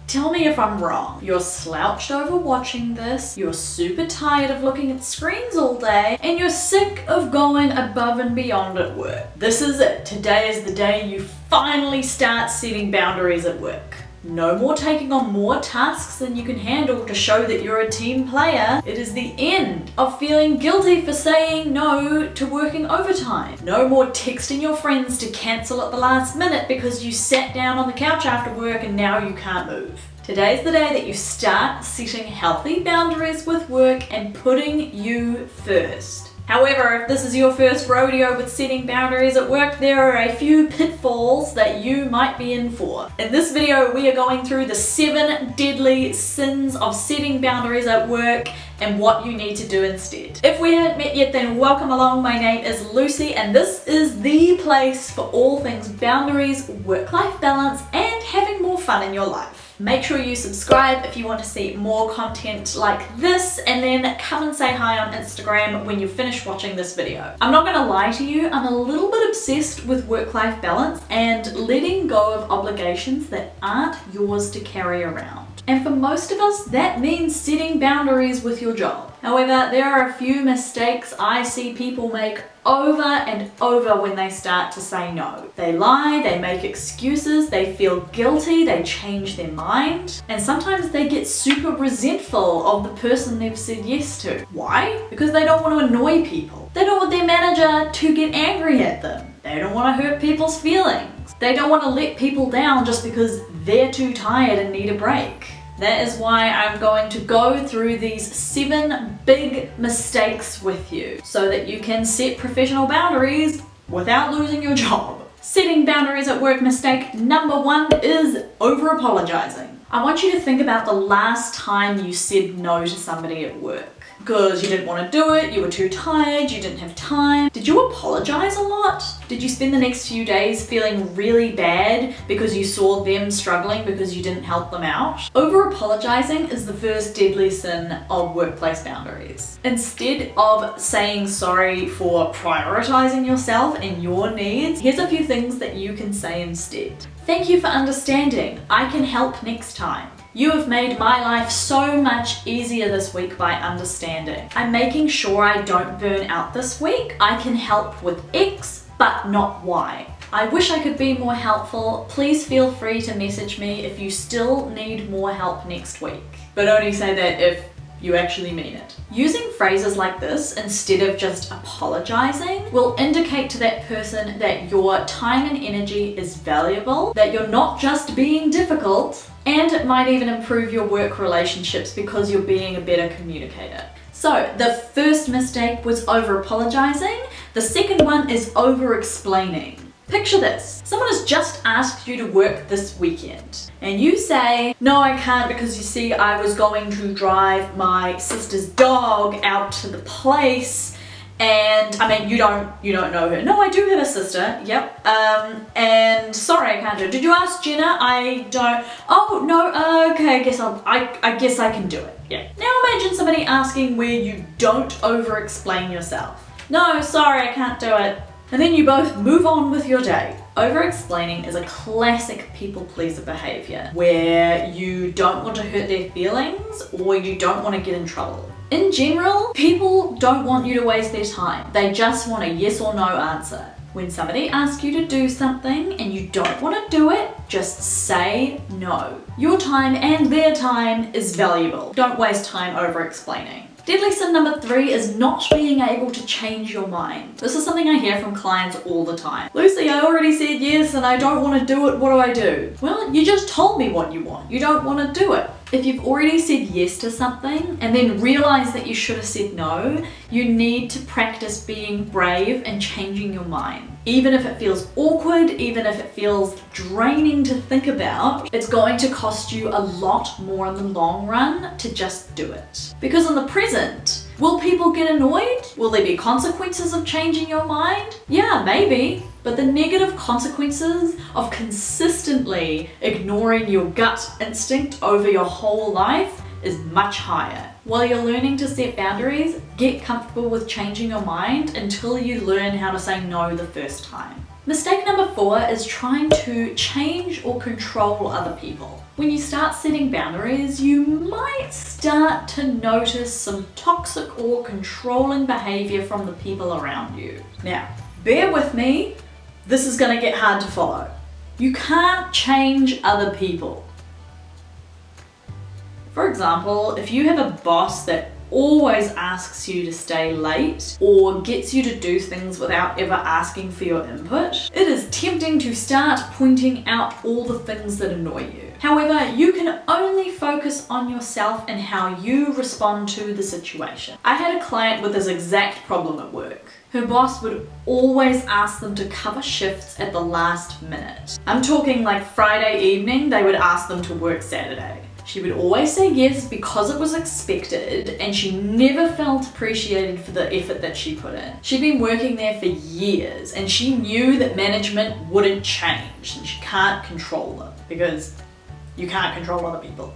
Tell me if I'm wrong. You're slouched over watching this, you're super tired of looking at screens all day, and you're sick of going above and beyond at work. This is it. Today is the day you finally start setting boundaries at work. No more taking on more tasks than you can handle to show that you're a team player. It is the end of feeling guilty for saying no to working overtime. No more texting your friends to cancel at the last minute because you sat down on the couch after work and now you can't move. Today's the day that you start setting healthy boundaries with work and putting you first. However, if this is your first rodeo with setting boundaries at work, there are a few pitfalls that you might be in for. In this video, we are going through the 7 deadly sins of setting boundaries at work and what you need to do instead. If we haven't met yet, then welcome along. My name is Lucy, and this is the place for all things boundaries, work-life balance, and having more fun in your life. Make sure you subscribe if you want to see more content like this, and then come and say hi on Instagram when you finish watching this video. I'm not gonna lie to you, I'm a little bit obsessed with work-life balance and letting go of obligations that aren't yours to carry around. And for most of us, that means setting boundaries with your job. However, there are a few mistakes I see people make over and over when they start to say no. They lie, they make excuses, they feel guilty, they change their mind, and sometimes they get super resentful of the person they've said yes to. Why? Because they don't want to annoy people. They don't want their manager to get angry at them. They don't want to hurt people's feelings. They don't want to let people down just because they're too tired and need a break. That is why I'm going to go through these 7 big mistakes with you so that you can set professional boundaries without losing your job. Setting boundaries at work mistake number 1 is over-apologizing. I want you to think about the last time you said no to somebody at work. Because you didn't want to do it, you were too tired, you didn't have time. Did you apologize a lot? Did you spend the next few days feeling really bad because you saw them struggling because you didn't help them out? Over-apologizing is the first deadly sin of workplace boundaries. Instead of saying sorry for prioritizing yourself and your needs, here's a few things that you can say instead. Thank you for understanding. I can help next time. You have made my life so much easier this week by understanding. I'm making sure I don't burn out this week. I can help with X, but not Y. I wish I could be more helpful. Please feel free to message me if you still need more help next week. But only say that if you actually mean it. Using phrases like this instead of just apologizing will indicate to that person that your time and energy is valuable, that you're not just being difficult, and it might even improve your work relationships because you're being a better communicator. So the first mistake was over-apologizing. The second one is over-explaining. Picture this. Someone has just asked you to work this weekend and you say, no, I can't because you see, I was going to drive my sister's dog out to the place and I mean, you don't know her. No, I do have a sister. Yep. And sorry, I can't do it. Did you ask Jenna? I don't. Oh, no. Okay, I guess I can do it. Yeah. Now imagine somebody asking where you don't over-explain yourself. No, sorry, I can't do it. And then you both move on with your day. Over-explaining is a classic people-pleaser behavior where you don't want to hurt their feelings or you don't want to get in trouble. In general, people don't want you to waste their time. They just want a yes or no answer. When somebody asks you to do something and you don't want to do it, just say no. Your time and their time is valuable. Don't waste time over-explaining. Deadly sin number 3 is not being able to change your mind. This is something I hear from clients all the time. Lucy, I already said yes and I don't want to do it. What do I do? Well, you just told me what you want. You don't want to do it. If you've already said yes to something and then realize that you should have said no, you need to practice being brave and changing your mind. Even if it feels awkward, even if it feels draining to think about, it's going to cost you a lot more in the long run to just do it. Because in the present, will people get annoyed? Will there be consequences of changing your mind? Yeah, maybe. But the negative consequences of consistently ignoring your gut instinct over your whole life is much higher. While you're learning to set boundaries, get comfortable with changing your mind until you learn how to say no the first time. Mistake number 4 is trying to change or control other people. When you start setting boundaries, you might start to notice some toxic or controlling behavior from the people around you. Now, bear with me, this is going to get hard to follow. You can't change other people. For example, if you have a boss that always asks you to stay late or gets you to do things without ever asking for your input, it is tempting to start pointing out all the things that annoy you. However, you can only focus on yourself and how you respond to the situation. I had a client with this exact problem at work. Her boss would always ask them to cover shifts at the last minute. I'm talking like Friday evening, they would ask them to work Saturday. She would always say yes because it was expected, and she never felt appreciated for the effort that she put in. She'd been working there for years, and she knew that management wouldn't change, and she can't control them because you can't control other people.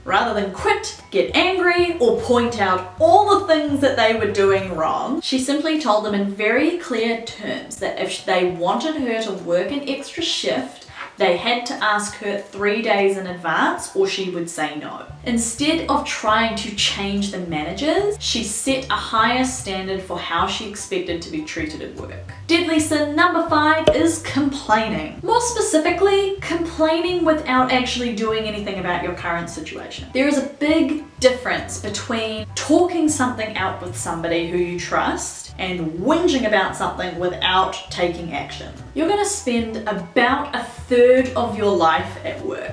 Rather than quit, get angry, or point out all the things that they were doing wrong, she simply told them in very clear terms that if they wanted her to work an extra shift, they had to ask her 3 days in advance or she would say no. Instead of trying to change the managers, she set a higher standard for how she expected to be treated at work. Deadly sin number 5 is complaining. More specifically, complaining without actually doing anything about your current situation. There is a big difference between talking something out with somebody who you trust and whinging about something without taking action. You're gonna spend about a third of your life at work.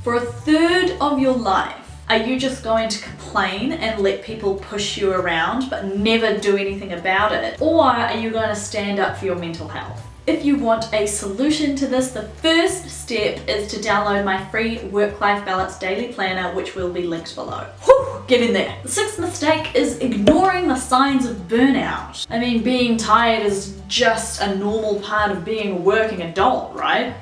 For a third of your life, are you just going to complain and let people push you around but never do anything about it? Or are you going to stand up for your mental health? If you want a solution to this, the first step is to download my free work-life balance daily planner, which will be linked below. Whew, get in there. The 6th mistake is ignoring the signs of burnout. I mean, being tired is just a normal part of being a working adult, right?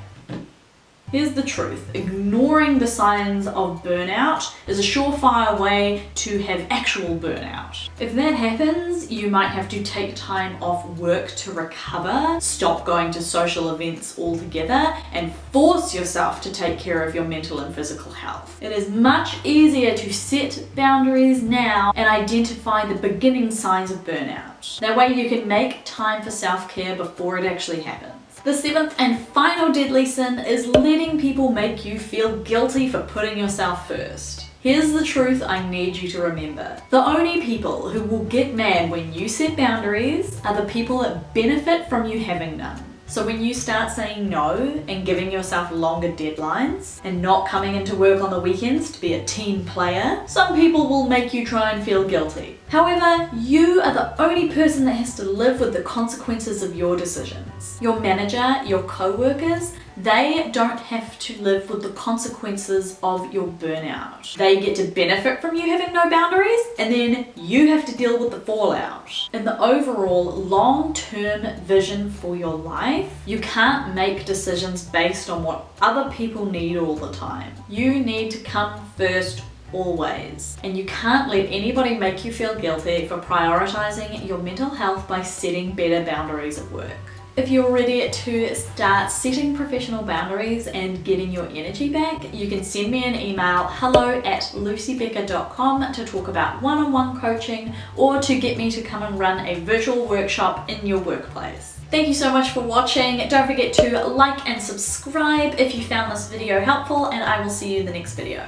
Here's the truth. Ignoring the signs of burnout is a surefire way to have actual burnout. If that happens, you might have to take time off work to recover, stop going to social events altogether, and force yourself to take care of your mental and physical health. It is much easier to set boundaries now and identify the beginning signs of burnout. That way you can make time for self-care before it actually happens. The 7th and final deadly sin is letting people make you feel guilty for putting yourself first. Here's the truth I need you to remember. The only people who will get mad when you set boundaries are the people that benefit from you having them. So when you start saying no and giving yourself longer deadlines and not coming into work on the weekends to be a team player, some people will make you try and feel guilty. However, you are the only person that has to live with the consequences of your decisions. Your manager, your coworkers, they don't have to live with the consequences of your burnout. They get to benefit from you having no boundaries, and then you have to deal with the fallout. In the overall long-term vision for your life, you can't make decisions based on what other people need all the time. You need to come first always. And you can't let anybody make you feel guilty for prioritizing your mental health by setting better boundaries at work. If you're ready to start setting professional boundaries and getting your energy back, you can send me an email hello@lucybecker.com to talk about one-on-one coaching or to get me to come and run a virtual workshop in your workplace. Thank you so much for watching. Don't forget to like and subscribe if you found this video helpful, and I will see you in the next video.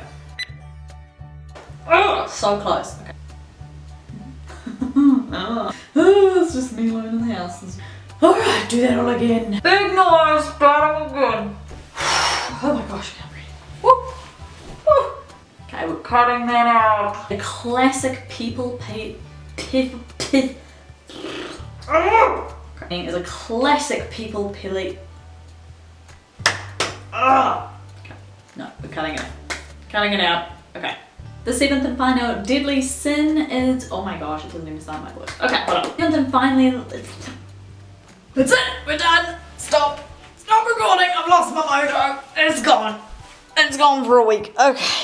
Oh, so close. Okay. It's just me alone in the house. Alright, do that all again. Big noise, starting again. Oh my gosh, I can't breathe. Woo. Woo. Okay, we're cutting that out. The classic people is a classic people Okay. No, we're cutting it out. Cutting it out. Okay. The 7th and final deadly sin is, oh my gosh, it doesn't even sound my voice. Okay, hold on. 7th and finally, that's it, we're done. Stop recording, I've lost my mojo. It's gone for a week. Okay.